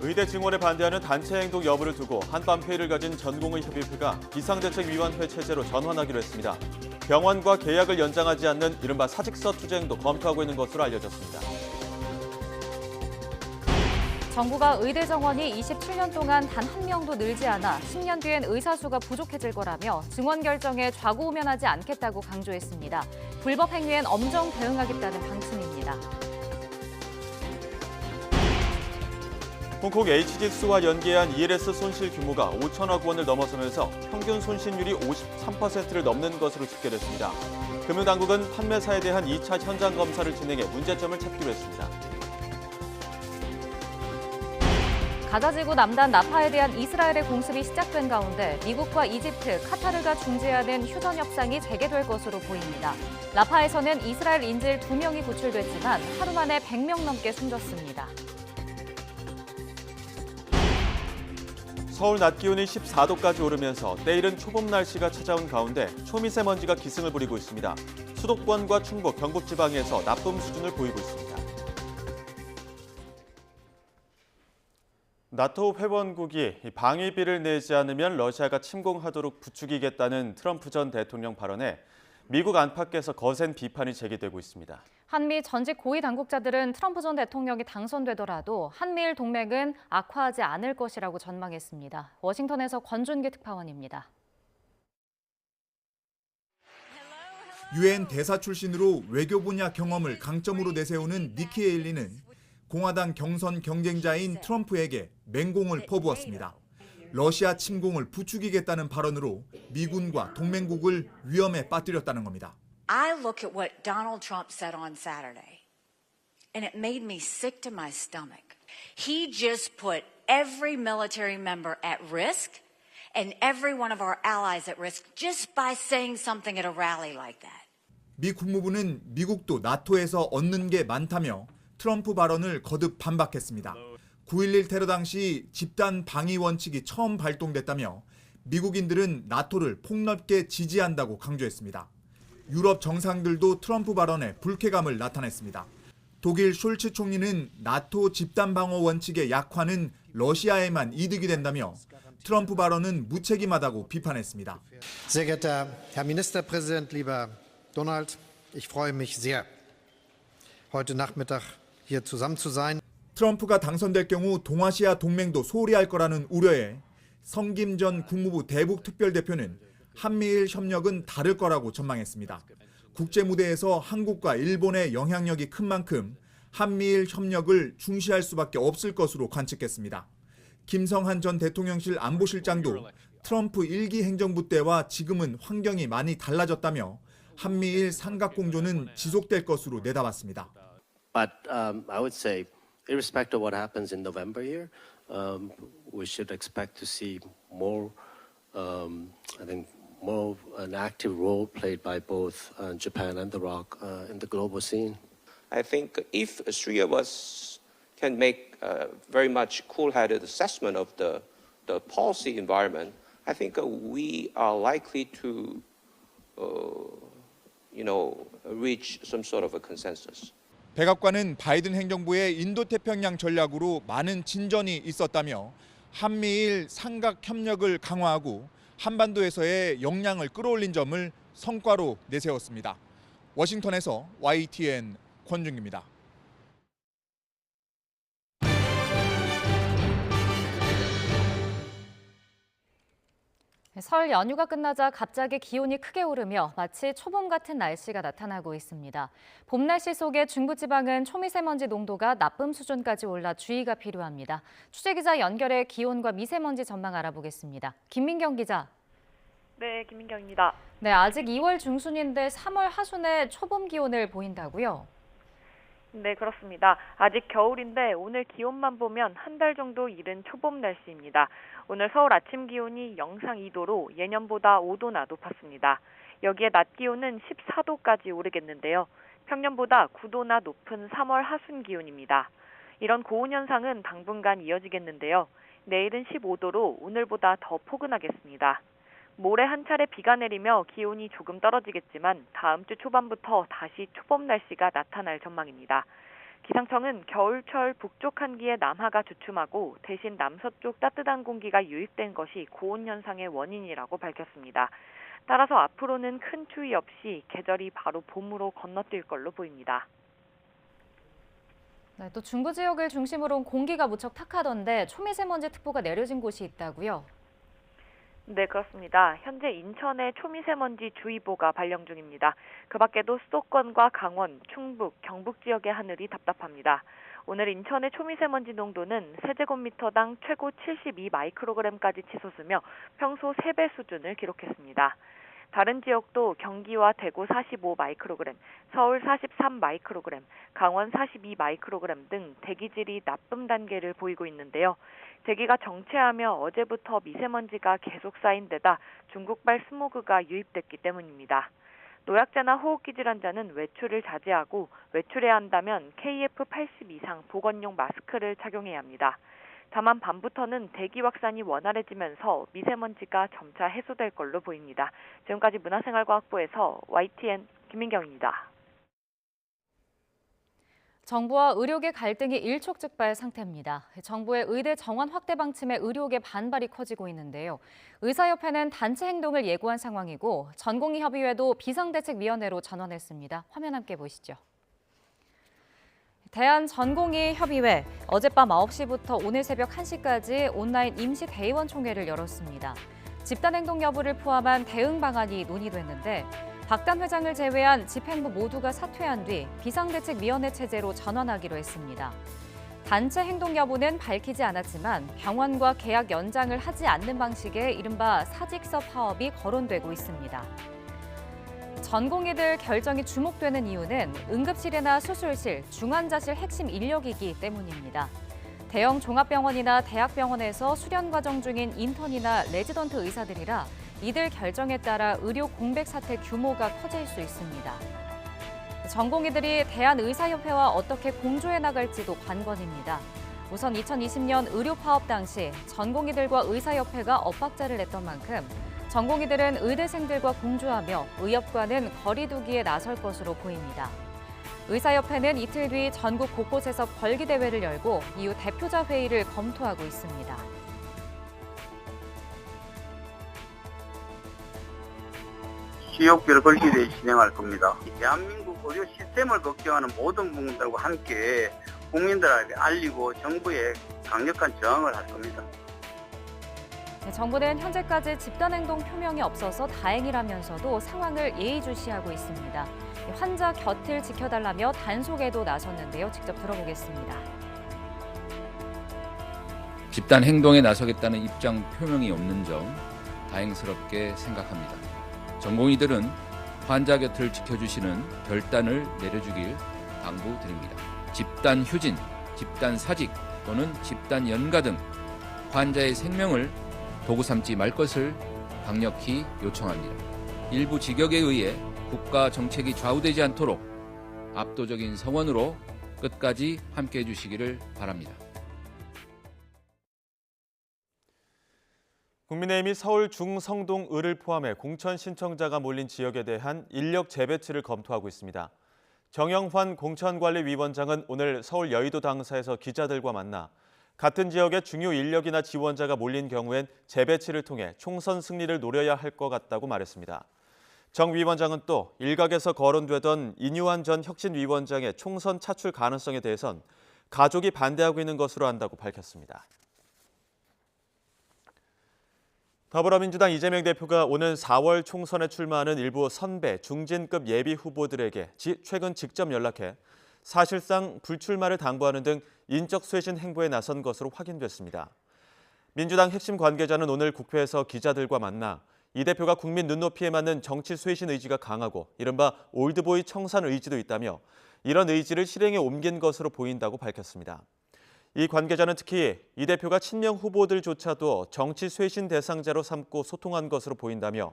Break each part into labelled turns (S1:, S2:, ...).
S1: 의대 증원에 반대하는 단체 행동 여부를 두고 한밤 회의를 가진 전공의협의회가 비상대책위원회 체제로 전환하기로 했습니다. 병원과 계약을 연장하지 않는 이른바 사직서 투쟁도 검토하고 있는 것으로 알려졌습니다.
S2: 정부가 의대 정원이 27년 동안 단 한 명도 늘지 않아 10년 뒤엔 의사 수가 부족해질 거라며 증원 결정에 좌고우면하지 않겠다고 강조했습니다. 불법 행위엔 엄정 대응하겠다는 방침입니다.
S1: 홍콩 H지수와 연계한 ELS 손실 규모가 5천억 원을 넘어서면서 평균 손실률이 53%를 넘는 것으로 집계됐습니다. 금융당국은 판매사에 대한 2차 현장 검사를 진행해 문제점을 찾기로 했습니다.
S2: 가자지구 남단 라파에 대한 이스라엘의 공습이 시작된 가운데 미국과 이집트, 카타르가 중재하는 휴전 협상이 재개될 것으로 보입니다. 라파에서는 이스라엘 인질 2명이 구출됐지만 하루 만에 100명 넘게 숨졌습니다.
S1: 서울 낮 기온이 14도까지 오르면서 때이른 초봄 날씨가 찾아온 가운데 초미세먼지가 기승을 부리고 있습니다. 수도권과 충북, 경북 지방에서 나쁨 수준을 보이고 있습니다. 나토 회원국이 방위비를 내지 않으면 러시아가 침공하도록 부추기겠다는 트럼프 전 대통령 발언에 미국 안팎에서 거센 비판이 제기되고 있습니다.
S2: 한미 전직 고위 당국자들은 트럼프 전 대통령이 당선되더라도 한미일 동맹은 악화하지 않을 것이라고 전망했습니다. 워싱턴에서 권준기 특파원입니다.
S3: 유엔 대사 출신으로 외교 분야 경험을 강점으로 내세우는 니키 헤일리는 공화당 경선 경쟁자인 트럼프에게 맹공을 퍼부었습니다. 러시아 침공을 부추기겠다는 발언으로 미군과 동맹국을 위험에 빠뜨렸다는 겁니다.
S4: I look at what Donald Trump said on Saturday, and it made me sick to my stomach. He just put every military member at risk and every one of our allies at risk just by saying something at a rally like that.
S3: 미 국무부는 미국도 나토에서 얻는 게 많다며 트럼프 발언을 거듭 반박했습니다. 9.11 테러 당시 집단 방위 원칙이 처음 발동됐다며 미국인들은 나토를 폭넓게 지지한다고 강조했습니다. 유럽 정상들도 트럼프 발언에 불쾌감을 나타냈습니다. 독일 숄츠 총리는 나토 집단 방어 원칙의 약화는 러시아에만 이득이 된다며 트럼프 발언은 무책임하다고 비판했습니다.
S5: Sehr geehrter Herr Ministerpräsident, lieber Donald, ich freue mich sehr, heute Nachmittag hier zusammen zu sein.
S3: 트럼프가 당선될 경우 동아시아 동맹도 소홀히 할 거라는 우려에 성김 전 국무부 대북 특별대표는 한미일 협력은 다를 거라고 전망했습니다. 국제 무대에서 한국과 일본의 영향력이 큰 만큼 한미일 협력을 중시할 수밖에 없을 것으로 관측했습니다. 김성한 전 대통령실 안보실장도 트럼프 1기 행정부 때와 지금은 환경이 많이 달라졌다며 한미일 삼각공조는 지속될 것으로 내다봤습니다.
S6: But I would say, irrespective of what happens in November here, we should expect to see more, I think, more an active role played by both Japan and the ROC in the global scene.
S7: I think if three of us can make a very much cool-headed assessment of the policy environment, I think we are likely to, reach some sort of a consensus.
S3: 백악관은 바이든 행정부의 인도태평양 전략으로 많은 진전이 있었다며 한미일 삼각 협력을 강화하고 한반도에서의 역량을 끌어올린 점을 성과로 내세웠습니다. 워싱턴에서 YTN 권준기입니다.
S2: 설 연휴가 끝나자 갑자기 기온이 크게 오르며 마치 초봄 같은 날씨가 나타나고 있습니다. 봄 날씨 속에 중부지방은 초미세먼지 농도가 나쁨 수준까지 올라 주의가 필요합니다. 취재기자 연결해 기온과 미세먼지 전망 알아보겠습니다. 김민경 기자.
S8: 네, 김민경입니다.
S2: 네, 아직 2월 중순인데 3월 하순에 초봄 기온을 보인다고요?
S8: 네, 그렇습니다. 아직 겨울인데 오늘 기온만 보면 한 달 정도 이른 초봄 날씨입니다. 오늘 서울 아침 기온이 영상 2도로 예년보다 5도나 높았습니다. 여기에 낮 기온은 14도까지 오르겠는데요. 평년보다 9도나 높은 3월 하순 기온입니다. 이런 고온 현상은 당분간 이어지겠는데요. 내일은 15도로 오늘보다 더 포근하겠습니다. 모레 한 차례 비가 내리며 기온이 조금 떨어지겠지만 다음 주 초반부터 다시 초봄 날씨가 나타날 전망입니다. 기상청은 겨울철 북쪽 한기에 남하가 주춤하고 대신 남서쪽 따뜻한 공기가 유입된 것이 고온 현상의 원인이라고 밝혔습니다. 따라서 앞으로는 큰 추위 없이 계절이 바로 봄으로 건너뛸 걸로 보입니다.
S2: 네, 또 중부 지역을 중심으로 공기가 무척 탁하던데 초미세먼지 특보가 내려진 곳이 있다고요?
S8: 네, 그렇습니다. 현재 인천에 초미세먼지 주의보가 발령 중입니다. 그 밖에도 수도권과 강원, 충북, 경북 지역의 하늘이 답답합니다. 오늘 인천의 초미세먼지 농도는 세제곱미터당 최고 72 마이크로그램까지 치솟으며 평소 3배 수준을 기록했습니다. 다른 지역도 경기와 대구 45 마이크로그램, 서울 43 마이크로그램, 강원 42 마이크로그램 등 대기질이 나쁨 단계를 보이고 있는데요. 대기가 정체하며 어제부터 미세먼지가 계속 쌓인 데다 중국발 스모그가 유입됐기 때문입니다. 노약자나 호흡기 질환자는 외출을 자제하고 외출해야 한다면 KF80 이상 보건용 마스크를 착용해야 합니다. 다만 밤부터는 대기 확산이 원활해지면서 미세먼지가 점차 해소될 걸로 보입니다. 지금까지 문화생활과학부에서 YTN 김민경입니다.
S2: 정부와 의료계 갈등이 일촉즉발 상태입니다. 정부의 의대 정원 확대 방침에 의료계 반발이 커지고 있는데요. 의사협회는 단체 행동을 예고한 상황이고 전공의협의회도 비상대책위원회로 전원했습니다. 화면 함께 보시죠. 대한전공의협의회 어젯밤 9시부터 오늘 새벽 1시까지 온라인 임시 대의원 총회를 열었습니다. 집단행동 여부를 포함한 대응 방안이 논의됐는데 박단 회장을 제외한 집행부 모두가 사퇴한 뒤 비상대책위원회 체제로 전환하기로 했습니다. 단체 행동 여부는 밝히지 않았지만 병원과 계약 연장을 하지 않는 방식의 이른바 사직서 파업이 거론되고 있습니다. 전공의들 결정이 주목되는 이유는 응급실이나 수술실, 중환자실 핵심 인력이기 때문입니다. 대형 종합병원이나 대학병원에서 수련 과정 중인 인턴이나 레지던트 의사들이라 이들 결정에 따라 의료 공백 사태 규모가 커질 수 있습니다. 전공의들이 대한의사협회와 어떻게 공조해 나갈지도 관건입니다. 우선 2020년 의료 파업 당시 전공의들과 의사협회가 엇박자를 냈던 만큼 전공의들은 의대생들과 공조하며 의협과는 거리 두기에 나설 것으로 보입니다. 의사협회는 이틀 뒤 전국 곳곳에서 벌기대회를 열고 이후 대표자 회의를 검토하고 있습니다.
S9: 지역별 벌기대회 진행할 겁니다. 대한민국 의료 시스템을 걱정하는 모든 분들과 함께 국민들에게 알리고 정부에 강력한 저항을 할 겁니다.
S2: 정부는 현재까지 집단행동 표명이 없어서 다행이라면서도 상황을 예의주시하고 있습니다. 환자 곁을 지켜달라며 단속에도 나섰는데요. 직접 들어보겠습니다.
S10: 집단 행동에 나서겠다는 입장 표명이 없는 점 다행스럽게 생각합니다. 전공의들은 환자 곁을 지켜주시는 결단을 내려주길 당부드립니다. 집단 휴진, 집단 사직 또는 집단 연가 등 환자의 생명을 도구 삼지 말 것을 강력히 요청합니다. 일부 직역에 의해 국가 정책이 좌우되지 않도록 압도적인 성원으로 끝까지 함께해 주시기를 바랍니다.
S1: 국민의힘이 서울 중성동을을 포함해 공천 신청자가 몰린 지역에 대한 인력 재배치를 검토하고 있습니다. 정영환 공천관리위원장은 오늘 서울 여의도 당사에서 기자들과 만나 같은 지역에 중요 인력이나 지원자가 몰린 경우엔 재배치를 통해 총선 승리를 노려야 할 것 같다고 말했습니다. 정 위원장은 또 일각에서 거론되던 인유한 전 혁신위원장의 총선 차출 가능성에 대해선 가족이 반대하고 있는 것으로 안다고 밝혔습니다. 더불어민주당 이재명 대표가 오는 4월 총선에 출마하는 일부 선배, 중진급 예비 후보들에게 최근 직접 연락해 사실상 불출마를 당부하는 등 인적 쇄신 행보에 나선 것으로 확인됐습니다. 민주당 핵심 관계자는 오늘 국회에서 기자들과 만나 이 대표가 국민 눈높이에 맞는 정치 쇄신 의지가 강하고 이른바 올드보이 청산 의지도 있다며 이런 의지를 실행에 옮긴 것으로 보인다고 밝혔습니다. 이 관계자는 특히 이 대표가 친명 후보들조차도 정치 쇄신 대상자로 삼고 소통한 것으로 보인다며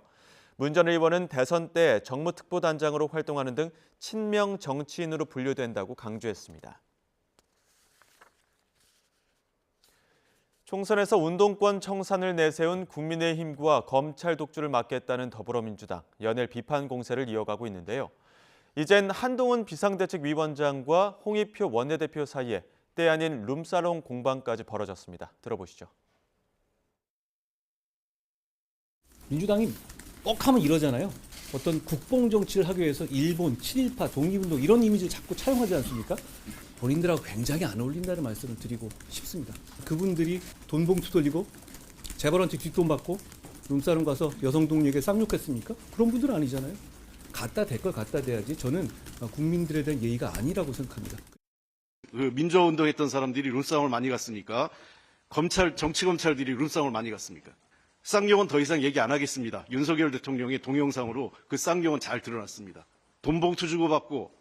S1: 문 전 의원은 대선 때 정무특보단장으로 활동하는 등 친명 정치인으로 분류된다고 강조했습니다. 총선에서 운동권 청산을 내세운 국민의힘과 검찰 독주를 막겠다는 더불어민주당, 연일 비판 공세를 이어가고 있는데요. 이젠 한동훈 비상대책위원장과 홍익표 원내대표 사이에 때 아닌 룸사롱 공방까지 벌어졌습니다. 들어보시죠.
S11: 민주당이 꼭 하면 이러잖아요. 어떤 국뽕 정치를 하기 위해서 일본, 친일파, 독립운동 이런 이미지를 자꾸 차용하지 않습니까? 본인들하고 굉장히 안 어울린다는 말씀을 드리고 싶습니다. 그분들이 돈 봉투 돌리고 재벌한테 뒷돈 받고 룸사롱 가서 여성 동료에게 쌍욕했습니까? 그런 분들은 아니잖아요. 갖다 댈 걸 갖다 대야지. 저는 국민들에 대한 예의가 아니라고 생각합니다.
S12: 그 민주화운동 했던 사람들이 룸싸움을 많이 갔으니까 정치검찰들이 룸싸움을 많이 갔습니까? 쌍욕은 더 이상 얘기 안 하겠습니다. 윤석열 대통령의 동영상으로 그 쌍욕은 잘 드러났습니다. 돈봉투 주고받고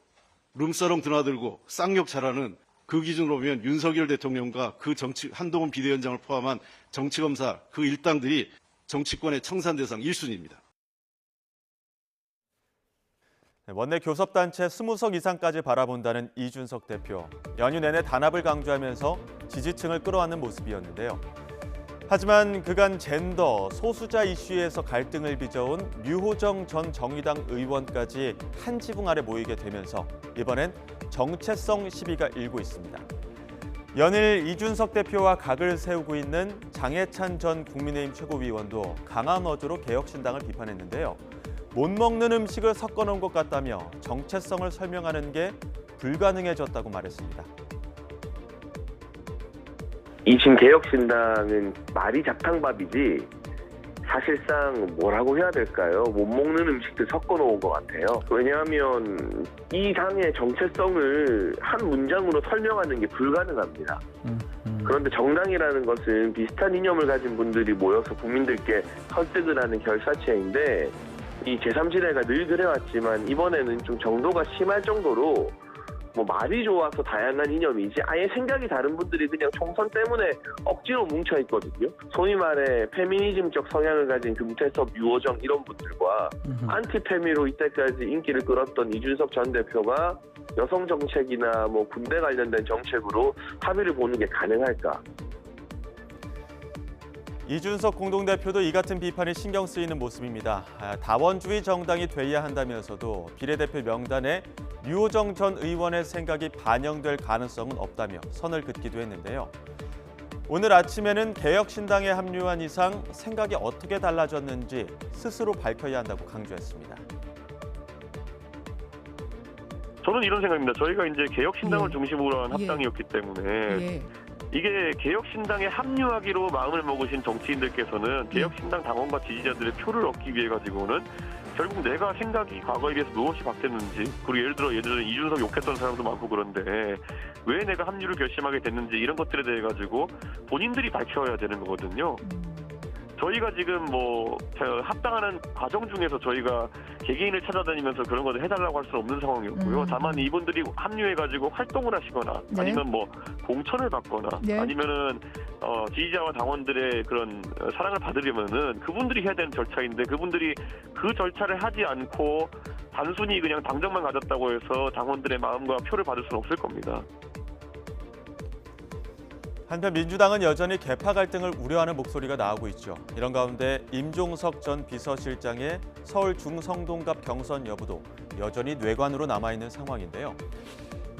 S12: 룸사롱 드나들고 쌍욕 잘하는 그 기준으로 보면 윤석열 대통령과 그 한동훈 비대위원장을 포함한 정치검사 그 일당들이 정치권의 청산대상 1순위입니다.
S1: 원내 교섭단체 20석 이상까지 바라본다는 이준석 대표. 연휴 내내 단합을 강조하면서 지지층을 끌어안는 모습이었는데요. 하지만 그간 젠더, 소수자 이슈에서 갈등을 빚어온 류호정 전 정의당 의원까지 한 지붕 아래 모이게 되면서 이번엔 정체성 시비가 일고 있습니다. 연일 이준석 대표와 각을 세우고 있는 장해찬 전 국민의힘 최고위원도 강한 어조로 개혁신당을 비판했는데요. 못 먹는 음식을 섞어놓은 것 같다며 정체성을 설명하는 게 불가능해졌다고 말했습니다.
S13: 이 지금 개혁신당은 말이 잡탕밥이지 사실상 뭐라고 해야 될까요? 못 먹는 음식들 섞어놓은 것 같아요. 왜냐하면 이 당의 정체성을 한 문장으로 설명하는 게 불가능합니다. 그런데 정당이라는 것은 비슷한 이념을 가진 분들이 모여서 국민들께 설득을 하는 결사체인데 이 제3지대가 늘 그래왔지만 이번에는 좀 정도가 심할 정도로 뭐 말이 좋아서 다양한 이념이지 아예 생각이 다른 분들이 그냥 총선 때문에 억지로 뭉쳐있거든요. 소위 말해 페미니즘적 성향을 가진 금태섭, 유호정 이런 분들과 안티페미로 이때까지 인기를 끌었던 이준석 전 대표가 여성 정책이나 뭐 군대 관련된 정책으로 합의를 보는 게 가능할까?
S1: 이준석 공동대표도 이 같은 비판이 신경 쓰이는 모습입니다. 다원주의 정당이 돼야 한다면서도 비례대표 명단에 류호정 전 의원의 생각이 반영될 가능성은 없다며 선을 긋기도 했는데요. 오늘 아침에는 개혁신당에 합류한 이상 생각이 어떻게 달라졌는지 스스로 밝혀야 한다고 강조했습니다.
S14: 저는 이런 생각입니다. 저희가 이제 개혁신당을 중심으로 한 합당이었기 때문에 이게 개혁신당에 합류하기로 마음을 먹으신 정치인들께서는 개혁신당 당원과 지지자들의 표를 얻기 위해 가지고는 결국 내가 생각이 과거에 비해서 무엇이 바뀌었는지, 그리고 예를 들어 이준석 욕했던 사람도 많고 그런데 왜 내가 합류를 결심하게 됐는지 이런 것들에 대해 가지고 본인들이 밝혀야 되는 거거든요. 저희가 지금 뭐 합당하는 과정 중에서 저희가 개개인을 찾아다니면서 그런 것을 해달라고 할 수는 없는 상황이었고요. 다만 이분들이 합류해가지고 활동을 하시거나 아니면 뭐 공천을 받거나 아니면은 지지자와 당원들의 그런 사랑을 받으려면은 그분들이 해야 되는 절차인데 그분들이 그 절차를 하지 않고 단순히 그냥 당정만 가졌다고 해서 당원들의 마음과 표를 받을 수는 없을 겁니다.
S1: 한편 민주당은 여전히 계파 갈등을 우려하는 목소리가 나오고 있죠. 이런 가운데 임종석 전 비서실장의 서울 중성동갑 경선 여부도 여전히 뇌관으로 남아있는 상황인데요.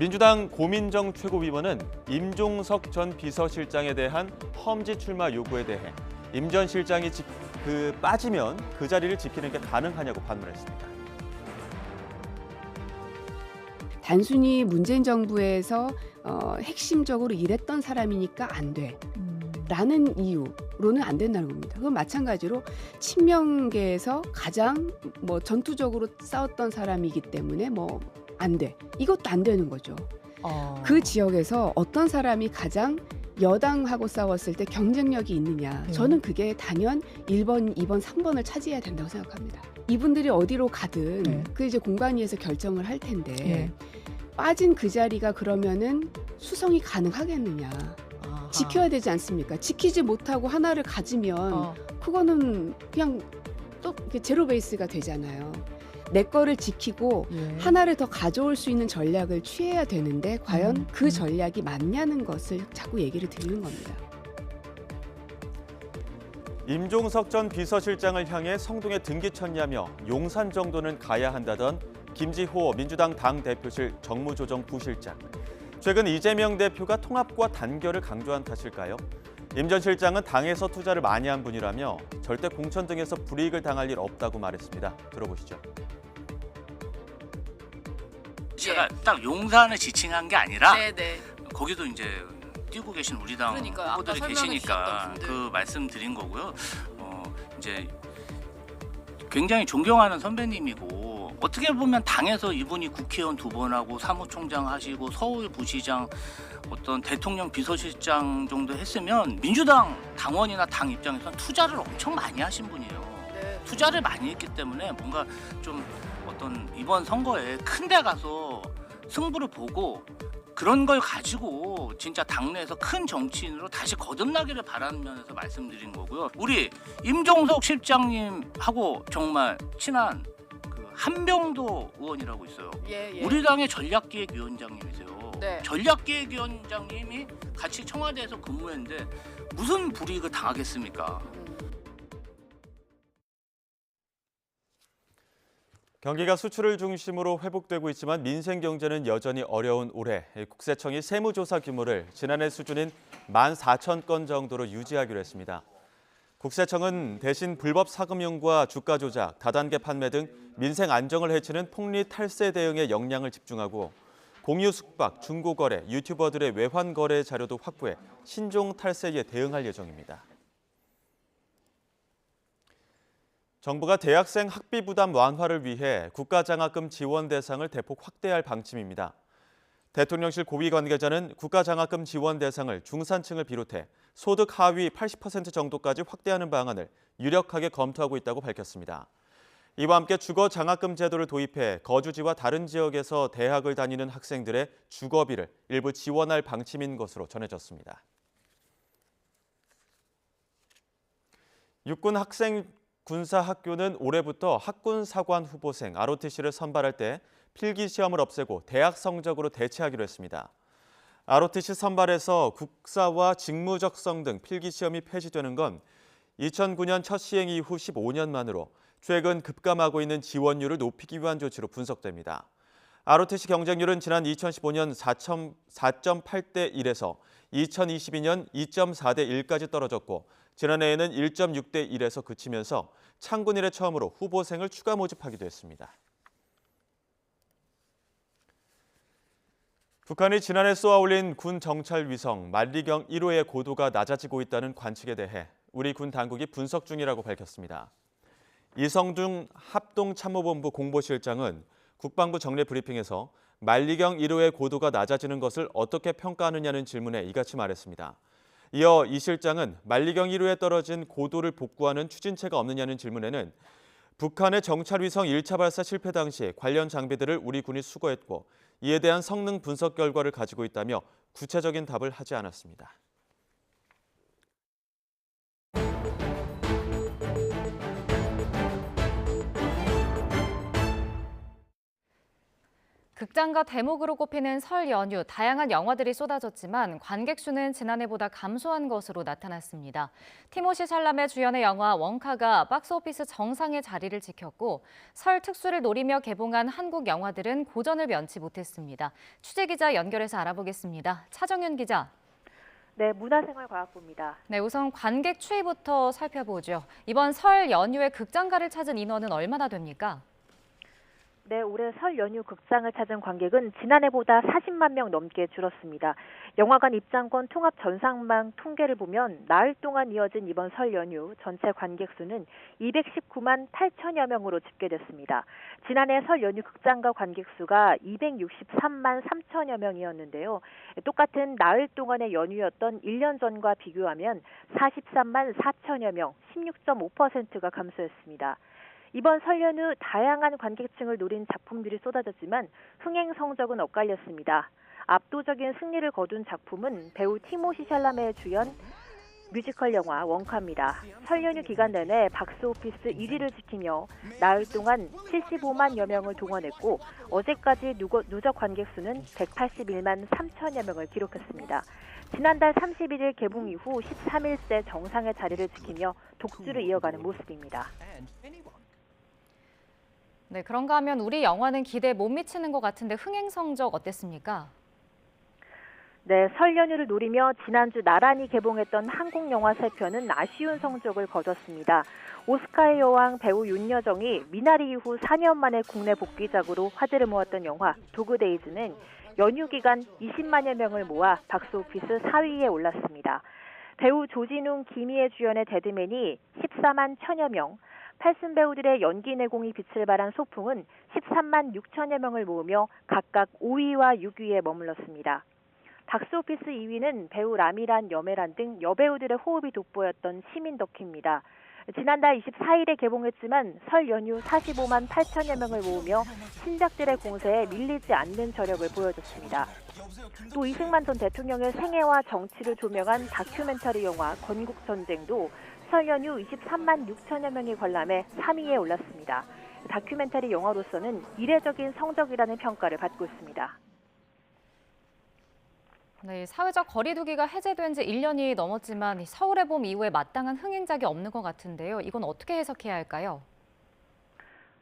S1: 민주당 고민정 최고위원은 임종석 전 비서실장에 대한 험지 출마 요구에 대해 임 전 실장이 빠지면 그 자리를 지키는 게 가능하냐고 반문했습니다.
S15: 단순히 문재인 정부에서 핵심적으로 일했던 사람이니까 안 돼. 라는 이유로는 안 된다는 겁니다. 그건 마찬가지로 친명계에서 가장 전투적으로 싸웠던 사람이기 때문에 안 돼. 이것도 안 되는 거죠. 그 지역에서 어떤 사람이 가장 여당하고 싸웠을 때 경쟁력이 있느냐. 저는 그게 단연 1번, 2번, 3번을 차지해야 된다고 생각합니다. 이분들이 어디로 가든 그 이제 공관위에서 결정을 할 텐데 빠진 그 자리가 그러면은 수성이 가능하겠느냐. 지켜야 되지 않습니까? 지키지 못하고 하나를 가지면 그거는 그냥 또 제로 베이스가 되잖아요. 내 거를 지키고 하나를 더 가져올 수 있는 전략을 취해야 되는데 과연 그 전략이 맞냐는 것을 자꾸 얘기를 드리는 겁니다.
S1: 임종석 전 비서실장을 향해 성동에 등기 쳤냐며 용산 정도는 가야 한다던 김지호 민주당 당대표실 정무조정부실장. 최근 이재명 대표가 통합과 단결을 강조한 탓일까요? 임 전 실장은 당에서 투자를 많이 한 분이라며 절대 공천 등에서 불이익을 당할 일 없다고 말했습니다. 들어보시죠.
S16: 제가 딱 용산을 지칭한 게 아니라
S17: 네네.
S16: 거기도 이제 뛰고 계신 우리 당
S17: 그러니까요.
S16: 후보들이
S17: 아까
S16: 계시니까
S17: 설명해 주셨던
S16: 그 말씀드린 거고요. 이제 굉장히 존경하는 선배님이고 어떻게 보면 당에서 이분이 국회의원 2번 하고 사무총장 하시고 서울부시장 어떤 대통령 비서실장 정도 했으면 민주당 당원이나 당 입장에서는 투자를 엄청 많이 하신 분이에요.
S17: 네.
S16: 투자를 많이 했기 때문에 뭔가 좀 어떤 이번 선거에 큰 데 가서 승부를 보고 그런 걸 가지고 진짜 당내에서 큰 정치인으로 다시 거듭나기를 바라는 면에서 말씀드린 거고요. 우리 임종석 실장님하고 정말 친한 그 한병도 의원이라고 있어요.
S17: 예.
S16: 우리 당의 전략기획위원장님이세요.
S17: 네.
S16: 전략기획위원장님이 같이 청와대에서 근무했는데 무슨 불이익을 당하겠습니까?
S1: 경기가 수출을 중심으로 회복되고 있지만 민생 경제는 여전히 어려운 올해 국세청이 세무조사 규모를 지난해 수준인 14,000건 정도로 유지하기로 했습니다. 국세청은 대신 불법 사금융과 주가 조작, 다단계 판매 등 민생 안정을 해치는 폭리 탈세 대응에 역량을 집중하고 공유 숙박, 중고거래, 유튜버들의 외환 거래 자료도 확보해 신종 탈세에 대응할 예정입니다. 정부가 대학생 학비 부담 완화를 위해 국가장학금 지원 대상을 대폭 확대할 방침입니다. 대통령실 고위 관계자는 국가장학금 지원 대상을 중산층을 비롯해 소득 하위 80% 정도까지 확대하는 방안을 유력하게 검토하고 있다고 밝혔습니다. 이와 함께 주거장학금 제도를 도입해 거주지와 다른 지역에서 대학을 다니는 학생들의 주거비를 일부 지원할 방침인 것으로 전해졌습니다. 육군 학생 군사학교는 올해부터 학군사관 후보생 ROTC를 선발할 때 필기시험을 없애고 대학 성적으로 대체하기로 했습니다. ROTC 선발에서 국사와 직무적성 등 필기시험이 폐지되는 건 2009년 첫 시행 이후 15년 만으로 최근 급감하고 있는 지원율을 높이기 위한 조치로 분석됩니다. ROTC 경쟁률은 지난 2015년 4.8대 1에서 2022년 2.4대 1까지 떨어졌고 지난해에는 1.6대 1에서 그치면서 창군 이래 처음으로 후보생을 추가 모집하기도 했습니다. 북한이 지난해 쏘아올린 군 정찰 위성 만리경 1호의 고도가 낮아지고 있다는 관측에 대해 우리 군 당국이 분석 중이라고 밝혔습니다. 이성중 합동참모본부 공보실장은 국방부 정례 브리핑에서 만리경 1호의 고도가 낮아지는 것을 어떻게 평가하느냐는 질문에 이같이 말했습니다. 이어 이 실장은 만리경 1호에 떨어진 고도를 복구하는 추진체가 없느냐는 질문에는 북한의 정찰위성 1차 발사 실패 당시 관련 장비들을 우리 군이 수거했고 이에 대한 성능 분석 결과를 가지고 있다며 구체적인 답을 하지 않았습니다.
S2: 극장과 대목으로 꼽히는 설 연휴, 다양한 영화들이 쏟아졌지만 관객 수는 지난해보다 감소한 것으로 나타났습니다. 티모시 샬라메 주연의 영화 원카가 박스오피스 정상의 자리를 지켰고 설 특수를 노리며 개봉한 한국 영화들은 고전을 면치 못했습니다. 취재기자 연결해서 알아보겠습니다. 차정윤 기자.
S8: 네, 문화생활과학부입니다.
S2: 네, 우선 관객 추이부터 살펴보죠. 이번 설 연휴에 극장가를 찾은 인원은 얼마나 됩니까?
S8: 네, 올해 설 연휴 극장을 찾은 관객은 지난해보다 40만 명 넘게 줄었습니다. 영화관 입장권 통합 전상망 통계를 보면 나흘 동안 이어진 이번 설 연휴 전체 관객 수는 219만 8천여 명으로 집계됐습니다. 지난해 설 연휴 극장가 관객 수가 263만 3천여 명이었는데요. 똑같은 나흘 동안의 연휴였던 1년 전과 비교하면 43만 4천여 명, 16.5%가 감소했습니다. 이번 설 연휴 다양한 관객층을 노린 작품들이 쏟아졌지만 흥행 성적은 엇갈렸습니다. 압도적인 승리를 거둔 작품은 배우 티모시 샬라메의 주연 뮤지컬 영화 원카입니다. 설 연휴 기간 내내 박스오피스 1위를 지키며 나흘 동안 75만여 명을 동원했고 어제까지 누적 관객 수는 181만 3천여 명을 기록했습니다. 지난달 31일 개봉 이후 13일째 정상의 자리를 지키며 독주를 이어가는 모습입니다.
S2: 네, 그런가 하면 우리 영화는 기대에 못 미치는 것 같은데 흥행 성적 어땠습니까?
S8: 네, 설 연휴를 노리며 지난주 나란히 개봉했던 한국 영화 3편은 아쉬운 성적을 거뒀습니다. 오스카의 여왕 배우 윤여정이 미나리 이후 4년 만에 국내 복귀작으로 화제를 모았던 영화 도그데이즈는 연휴 기간 20만여 명을 모아 박스오피스 4위에 올랐습니다. 배우 조진웅, 김희애 주연의 데드맨이 14만 1천여 명, 팔순 배우들의 연기 내공이 빛을 발한 소풍은 13만 6천여 명을 모으며 각각 5위와 6위에 머물렀습니다. 박스오피스 2위는 배우 라미란, 여메란 등 여배우들의 호흡이 돋보였던 시민더키입니다. 지난달 24일에 개봉했지만 설 연휴 45만 8천여 명을 모으며 신작들의 공세에 밀리지 않는 저력을 보여줬습니다. 또 이승만 전 대통령의 생애와 정치를 조명한 다큐멘터리 영화 건국전쟁도 설 연휴 23만 6천여 명이 관람해 3위에 올랐습니다. 다큐멘터리 영화로서는 이례적인 성적이라는 평가를 받고 있습니다.
S2: 네, 사회적 거리두기가 해제된 지 1년이 넘었지만 서울의 봄 이후에 마땅한 흥행작이 없는 것 같은데요. 이건 어떻게 해석해야 할까요?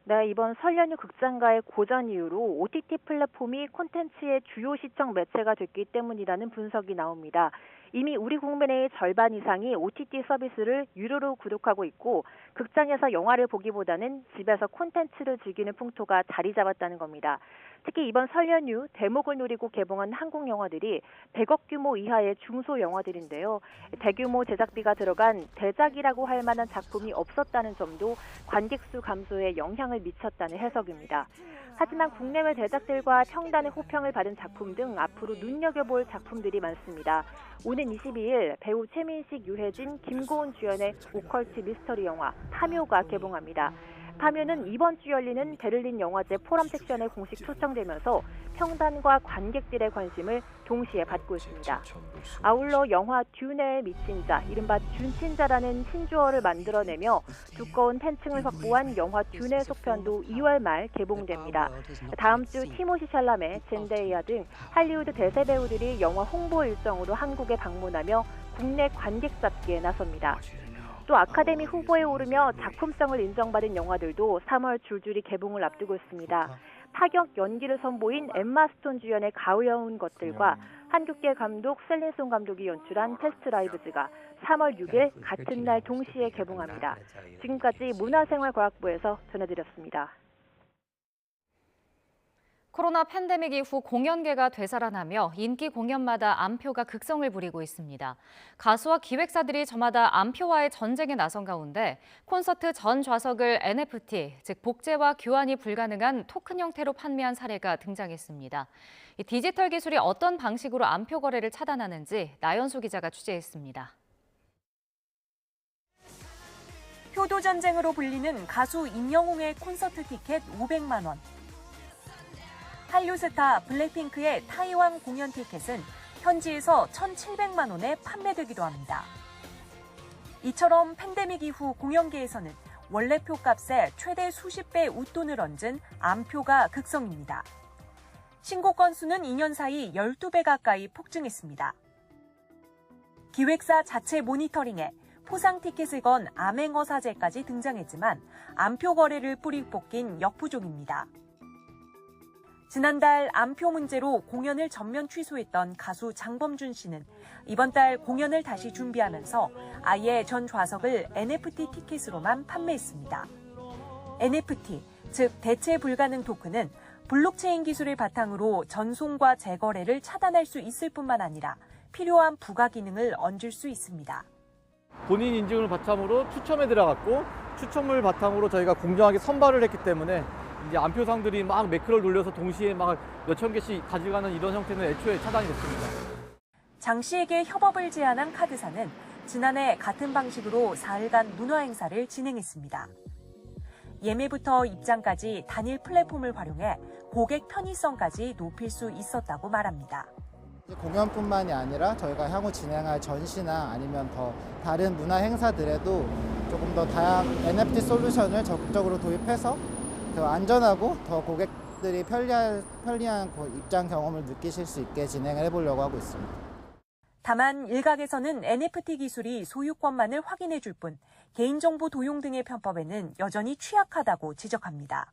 S8: 네, 이번 설 연휴 극장가의 고전 이유로 OTT 플랫폼이 콘텐츠의 주요 시청 매체가 됐기 때문이라는 분석이 나옵니다. 이미 우리 국민의 절반 이상이 OTT 서비스를 유료로 구독하고 있고 극장에서 영화를 보기보다는 집에서 콘텐츠를 즐기는 풍토가 자리 잡았다는 겁니다. 특히 이번 설 연휴 대목을 노리고 개봉한 한국 영화들이 100억 규모 이하의 중소 영화들인데요. 대규모 제작비가 들어간 대작이라고 할 만한 작품이 없었다는 점도 관객 수 감소에 영향을 미쳤다는 해석입니다. 하지만 국내외 대작들과 평단의 호평을 받은 작품 등 앞으로 눈여겨볼 작품들이 많습니다. 오는 22일 배우 최민식, 유해진, 김고은 주연의 오컬트 미스터리 영화 파묘가 개봉합니다. 파묘는 이번 주 열리는 베를린 영화제 포럼 섹션에 공식 초청되면서 평단과 관객들의 관심을 동시에 받고 있습니다. 아울러 영화 듄에 미친 자, 이른바 듄친자라는 신조어를 만들어내며 두꺼운 팬층을 확보한 영화 듄의 속편도 2월 말 개봉됩니다. 다음 주 티모시 샬라메, 젠데이아 등 할리우드 대세 배우들이 영화 홍보 일정으로 한국에 방문하며 국내 관객 잡기에 나섭니다. 또 아카데미 후보에 오르며 작품성을 인정받은 영화들도 3월 줄줄이 개봉을 앞두고 있습니다. 파격 연기를 선보인 엠마 스톤 주연의 가여운 것들과 한국계 감독 셀린송 감독이 연출한 테스트 라이브즈가 3월 6일 같은 날 동시에 개봉합니다. 지금까지 문화생활과학부에서 전해드렸습니다.
S2: 코로나 팬데믹 이후 공연계가 되살아나며 인기 공연마다 암표가 극성을 부리고 있습니다. 가수와 기획사들이 저마다 암표와의 전쟁에 나선 가운데 콘서트 전 좌석을 NFT, 즉 복제와 교환이 불가능한 토큰 형태로 판매한 사례가 등장했습니다. 이 디지털 기술이 어떤 방식으로 암표 거래를 차단하는지 나연수 기자가 취재했습니다.
S17: 표도 전쟁으로 불리는 가수 임영웅의 콘서트 티켓 500만 원. 한류 스타 블랙핑크의 타이완 공연 티켓은 현지에서 1,700만 원에 판매되기도 합니다. 이처럼 팬데믹 이후 공연계에서는 원래 표값에 최대 수십 배 웃돈을 얹은 암표가 극성입니다. 신고 건수는 2년 사이 12배 가까이 폭증했습니다. 기획사 자체 모니터링에 포상 티켓을 건 암행어 사제까지 등장했지만 암표 거래를 뿌리 뽑긴 역부족입니다. 지난달 암표 문제로 공연을 전면 취소했던 가수 장범준 씨는 이번 달 공연을 다시 준비하면서 아예 전 좌석을 NFT 티켓으로만 판매했습니다. NFT, 즉 대체 불가능 토큰은 블록체인 기술을 바탕으로 전송과 재거래를 차단할 수 있을 뿐만 아니라 필요한 부가 기능을 얹을 수 있습니다.
S18: 본인 인증을 바탕으로 추첨에 들어갔고 추첨을 바탕으로 저희가 공정하게 선발을 했기 때문에 이제 암표상들이 막 매크를 돌려서 동시에 막 몇천 개씩 가져가는 이런 형태는 애초에 차단이 됐습니다.
S17: 장 씨에게 협업을 제안한 카드사는 지난해 같은 방식으로 사흘간 문화 행사를 진행했습니다. 예매부터 입장까지 단일 플랫폼을 활용해 고객 편의성까지 높일 수 있었다고 말합니다.
S19: 공연뿐만이 아니라 저희가 향후 진행할 전시나 아니면 더 다른 문화 행사들에도 조금 더 다양한 NFT 솔루션을 적극적으로 도입해서 더 안전하고 더 고객들이 편리한 입장 경험을 느끼실 수 있게 진행을 해보려고 하고 있습니다.
S17: 다만 일각에서는 NFT 기술이 소유권만을 확인해 줄 뿐 개인정보 도용 등의 편법에는 여전히 취약하다고 지적합니다.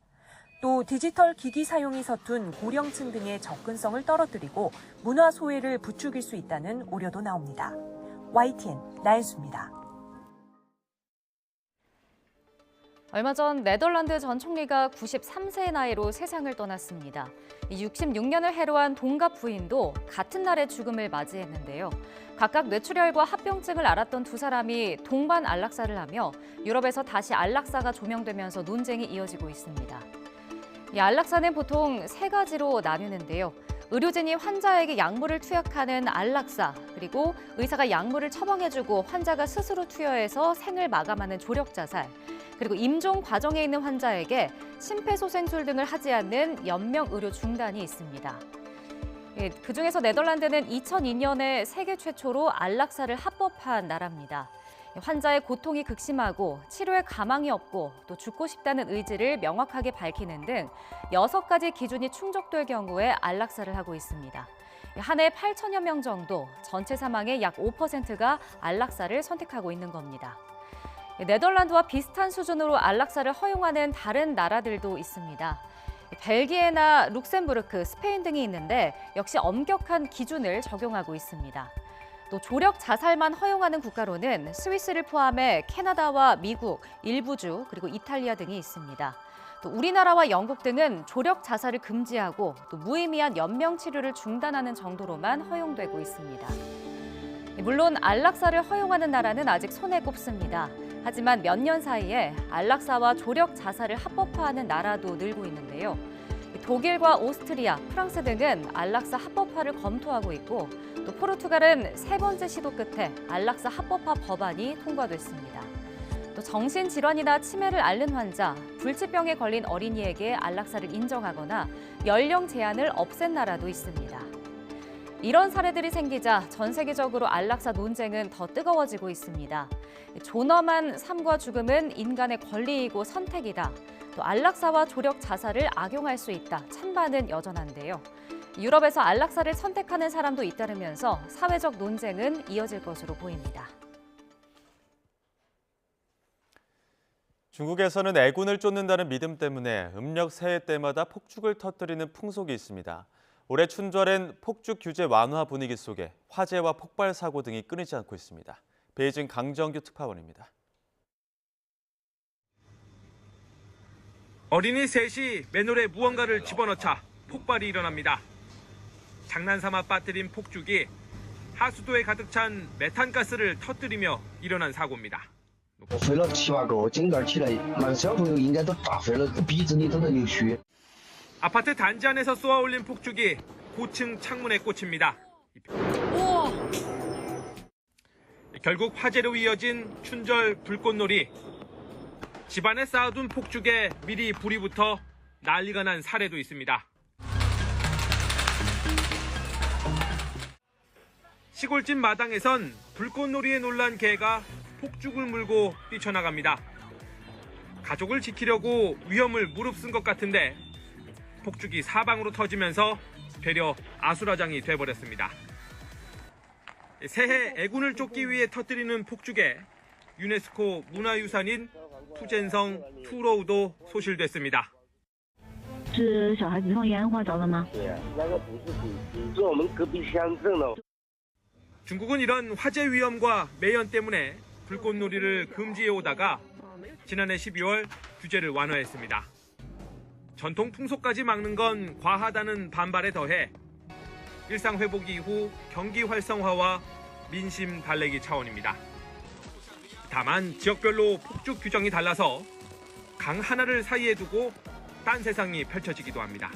S17: 또 디지털 기기 사용이 서툰 고령층 등의 접근성을 떨어뜨리고 문화 소외를 부추길 수 있다는 우려도 나옵니다. YTN 나연수입니다.
S2: 얼마 전 네덜란드 전 총리가 93세의 나이로 세상을 떠났습니다. 66년을 해로한 동갑 부인도 같은 날에 죽음을 맞이했는데요. 각각 뇌출혈과 합병증을 앓았던 두 사람이 동반 안락사를 하며 유럽에서 다시 안락사가 조명되면서 논쟁이 이어지고 있습니다. 이 안락사는 보통 세 가지로 나뉘는데요. 의료진이 환자에게 약물을 투약하는 안락사, 그리고 의사가 약물을 처방해주고 환자가 스스로 투여해서 생을 마감하는 조력자살, 그리고 임종 과정에 있는 환자에게 심폐소생술 등을 하지 않는 연명 의료 중단이 있습니다. 그중에서 네덜란드는 2002년에 세계 최초로 안락사를 합법화한 나라입니다. 환자의 고통이 극심하고 치료에 가망이 없고 또 죽고 싶다는 의지를 명확하게 밝히는 등 6가지 기준이 충족될 경우에 안락사를 하고 있습니다. 한 해 8천여 명 정도, 전체 사망의 약 5%가 안락사를 선택하고 있는 겁니다. 네덜란드와 비슷한 수준으로 안락사를 허용하는 다른 나라들도 있습니다. 벨기에나 룩셈부르크, 스페인 등이 있는데 역시 엄격한 기준을 적용하고 있습니다. 또 조력 자살만 허용하는 국가로는 스위스를 포함해 캐나다와 미국, 일부주, 그리고 이탈리아 등이 있습니다. 또 우리나라와 영국 등은 조력 자살을 금지하고 또 무의미한 연명 치료를 중단하는 정도로만 허용되고 있습니다. 물론 안락사를 허용하는 나라는 아직 손에 꼽습니다. 하지만 몇 년 사이에 안락사와 조력 자살을 합법화하는 나라도 늘고 있는데요. 독일과 오스트리아, 프랑스 등은 안락사 합법화를 검토하고 있고 또 포르투갈은 3번째 시도 끝에 안락사 합법화 법안이 통과됐습니다. 또 정신질환이나 치매를 앓는 환자, 불치병에 걸린 어린이에게 안락사를 인정하거나 연령 제한을 없앤 나라도 있습니다. 이런 사례들이 생기자 전 세계적으로 안락사 논쟁은 더 뜨거워지고 있습니다. 존엄한 삶과 죽음은 인간의 권리이고 선택이다. 또 안락사와 조력 자살을 악용할 수 있다. 찬반은 여전한데요. 유럽에서 안락사를 선택하는 사람도 잇따르면서 사회적 논쟁은 이어질 것으로 보입니다.
S1: 중국에서는 애군을 쫓는다는 믿음 때문에 음력 새해 때마다 폭죽을 터뜨리는 풍속이 있습니다. 올해 춘절엔 폭죽 규제 완화 분위기 속에 화재와 폭발 사고 등이 끊이지 않고 있습니다. 베이징 강정규 특파원입니다.
S20: 어린이 셋이 맨홀에 무언가를 집어넣자 폭발이 일어납니다. 장난삼아 빠뜨린 폭죽이 하수도에 가득 찬 메탄가스를 터뜨리며 일어난 사고입니다.
S21: 我飞了7、8个，今个起来，那个小朋友应该都炸飞了，鼻子里都在流血。
S20: 아파트 단지 안에서 쏘아올린 폭죽이 고층 창문에 꽂힙니다. 결국 화재로 이어진 춘절 불꽃놀이. 집안에 쌓아둔 폭죽에 미리 불이 붙어 난리가 난 사례도 있습니다. 시골집 마당에선 불꽃놀이에 놀란 개가 폭죽을 물고 뛰쳐나갑니다. 가족을 지키려고 위험을 무릅쓴 것 같은데 폭죽이 사방으로 터지면서 되려 아수라장이 돼버렸습니다. 새해 애군을 쫓기 위해 터뜨리는 폭죽에 유네스코 문화유산인 푸젠성 투로우도 소실됐습니다.
S22: 是小孩子放烟花着了吗？
S20: 중국은 이런 화재 위험과 매연 때문에 불꽃놀이를 금지해 오다가 지난해 12월 규제를 완화했습니다. 전통 풍속까지 막는 건 과하다는 반발에 더해 일상 회복 이후 경기 활성화와 민심 달래기 차원입니다. 다만 지역별로 폭죽 규정이 달라서 강 하나를 사이에 두고 딴 세상이 펼쳐지기도 합니다.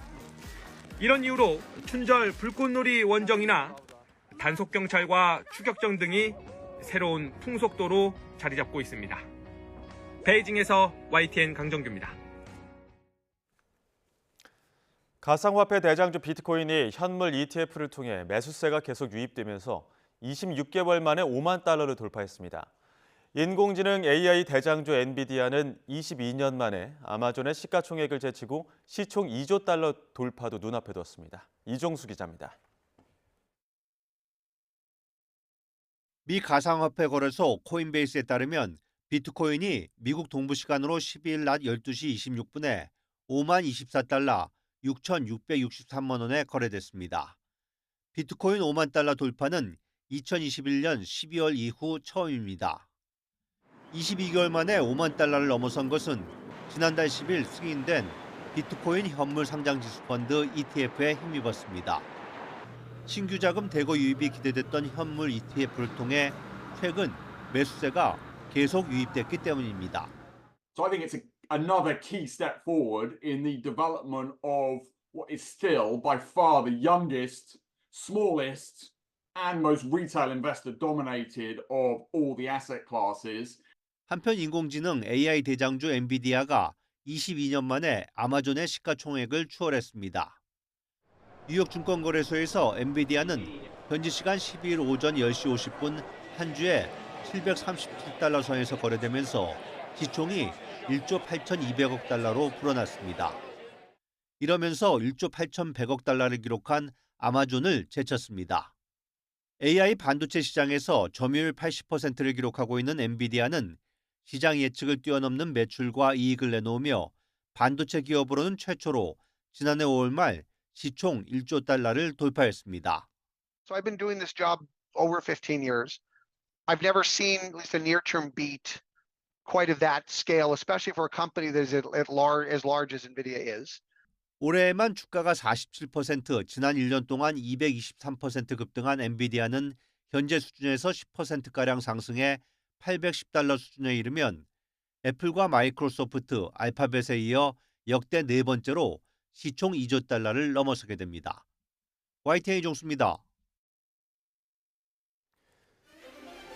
S20: 이런 이유로 춘절 불꽃놀이 원정이나 단속경찰과 추격전 등이 새로운 풍속도로 자리 잡고 있습니다. 베이징에서 YTN 강정규입니다.
S1: 가상화폐 대장주 비트코인이 현물 ETF를 통해 매수세가 계속 유입되면서 26개월 만에 5만 달러를 돌파했습니다. 인공지능 AI 대장주 엔비디아는 22년 만에 아마존의 시가총액을 제치고 시총 2조 달러 돌파도 눈앞에 뒀습니다. 이종수 기자입니다.
S23: 미 가상화폐 거래소 코인베이스에 따르면 비트코인이 미국 동부 시간으로 12일 낮 12시 26분에 5만 24달러 6,663만 원에 거래됐습니다. 비트코인 5만 달러 돌파는 2021년 12월 이후 처음입니다. 22개월 만에 5만 달러를 넘어선 것은 지난달 10일 승인된 비트코인 현물 상장지수 펀드 ETF에 힘입었습니다. 신규 자금 대거 유입이 기대됐던 현물 ETF를 통해 최근 매수세가 계속 유입됐기 때문입니다.
S4: So I think it's another key step forward in the development of what is still by far the youngest, smallest and most retail investor dominated of all the asset classes.
S23: 한편 인공지능 AI 대장주 엔비디아가 22년 만에 아마존의 시가총액을 추월했습니다. 뉴욕 증권거래소에서 엔비디아는 현지 시간 12일 오전 10시 50분 한 주에 737달러 선에서 거래되면서 시총이 1조 8,200억 달러로 불어났습니다. 이러면서 1조 8,100억 달러를 기록한 아마존을 제쳤습니다. AI 반도체 시장에서 점유율 80%를 기록하고 있는 엔비디아는 시장 예측을 뛰어넘는 매출과 이익을 내놓으며 반도체 기업으로는 최초로 지난해 5월 말 시총 1조 달러를 돌파했습니다.
S5: So I've been doing this job over 15 years. I've never seen at least a near-term beat quite of that scale, especially for a company that is as large as NVIDIA is.
S23: 올해에만 주가가 47%, 지난 1년 동안 223% 급등한 엔비디아는 현재 수준에서 10%가량 상승해 810달러 수준에 이르면 애플과 마이크로소프트, 알파벳에 이어 역대 네 번째로 시총 2조 달러를 넘어서게 됩니다. YTN 이종수입니다.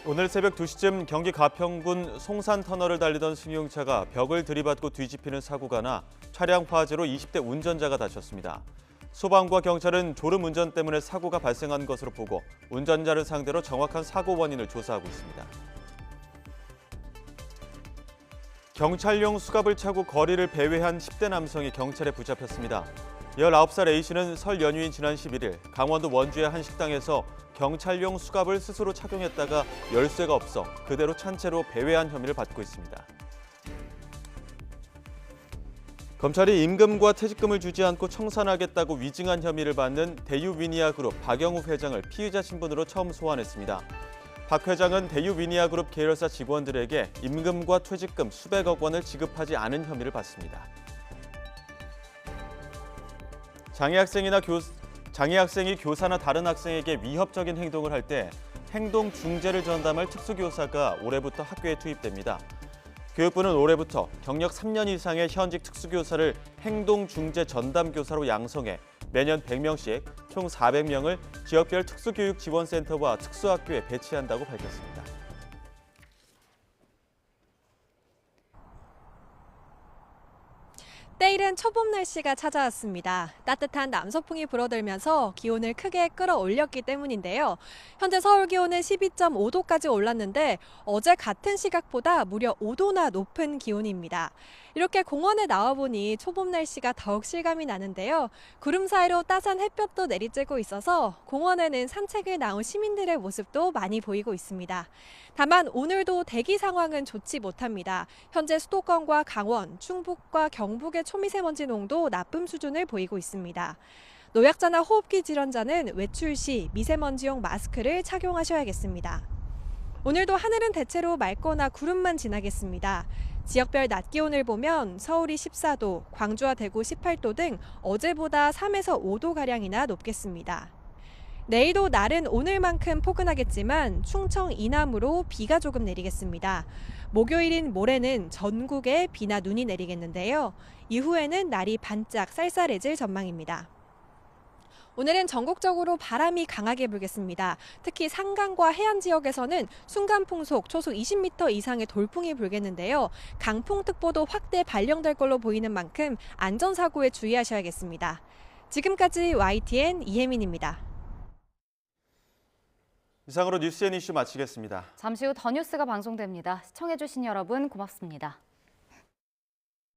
S1: 오늘 새벽 2시쯤 경기 가평군 송산터널을 달리던 승용차가 벽을 들이받고 뒤집히는 사고가 나 차량 화재로 20대 운전자가 다쳤습니다. 소방과 경찰은 졸음 운전 때문에 사고가 발생한 것으로 보고 운전자를 상대로 정확한 사고 원인을 조사하고 있습니다. 경찰용 수갑을 차고 거리를 배회한 10대 남성이 경찰에 붙잡혔습니다. 19살 A씨는 설 연휴인 지난 11일 강원도 원주의 한 식당에서 경찰용 수갑을 스스로 착용했다가 열쇠가 없어 그대로 찬 채로 배회한 혐의를 받고 있습니다. 검찰이 임금과 퇴직금을 주지 않고 청산하겠다고 위증한 혐의를 받는 대유위니아그룹 박영우 회장을 피의자 신분으로 처음 소환했습니다. 박 회장은 대유위니아그룹 계열사 직원들에게 임금과 퇴직금 수백억 원을 지급하지 않은 혐의를 받습니다. 장애학생이 교사나 다른 학생에게 위협적인 행동을 할 때 행동 중재를 전담할 특수교사가 올해부터 학교에 투입됩니다. 교육부는 올해부터 경력 3년 이상의 현직 특수교사를 행동 중재 전담교사로 양성해 매년 100명씩 총 400명을 지역별 특수교육 지원센터와 특수학교에 배치한다고 밝혔습니다.
S6: 때이른 초봄 날씨가 찾아왔습니다. 따뜻한 남서풍이 불어들면서 기온을 크게 끌어올렸기 때문인데요. 현재 서울 기온은 12.5도까지 올랐는데 어제 같은 시각보다 무려 5도나 높은 기온입니다. 이렇게 공원에 나와보니 초봄 날씨가 더욱 실감이 나는데요. 구름 사이로 따스한 햇볕도 내리쬐고 있어서 공원에는 산책을 나온 시민들의 모습도 많이 보이고 있습니다. 다만 오늘도 대기 상황은 좋지 못합니다. 현재 수도권과 강원, 충북과 경북의 초미세먼지 농도 나쁨 수준을 보이고 있습니다. 노약자나 호흡기 질환자는 외출 시 미세먼지용 마스크를 착용하셔야겠습니다. 오늘도 하늘은 대체로 맑거나 구름만 지나겠습니다. 지역별 낮 기온을 보면 서울이 14도, 광주와 대구 18도 등 어제보다 3에서 5도가량이나 높겠습니다. 내일도 날은 오늘만큼 포근하겠지만 충청 이남으로 비가 조금 내리겠습니다. 목요일인 모레는 전국에 비나 눈이 내리겠는데요. 이후에는 날이 반짝 쌀쌀해질 전망입니다. 오늘은 전국적으로 바람이 강하게 불겠습니다. 특히 산간과 해안 지역에서는 순간풍속 초속 20m 이상의 돌풍이 불겠는데요. 강풍특보도 확대 발령될 걸로 보이는 만큼 안전사고에 주의하셔야겠습니다. 지금까지 YTN 이혜민입니다.
S1: 이상으로 뉴스앤 이슈 마치겠습니다.
S2: 잠시 후 더 뉴스가 방송됩니다. 시청해주신 여러분 고맙습니다.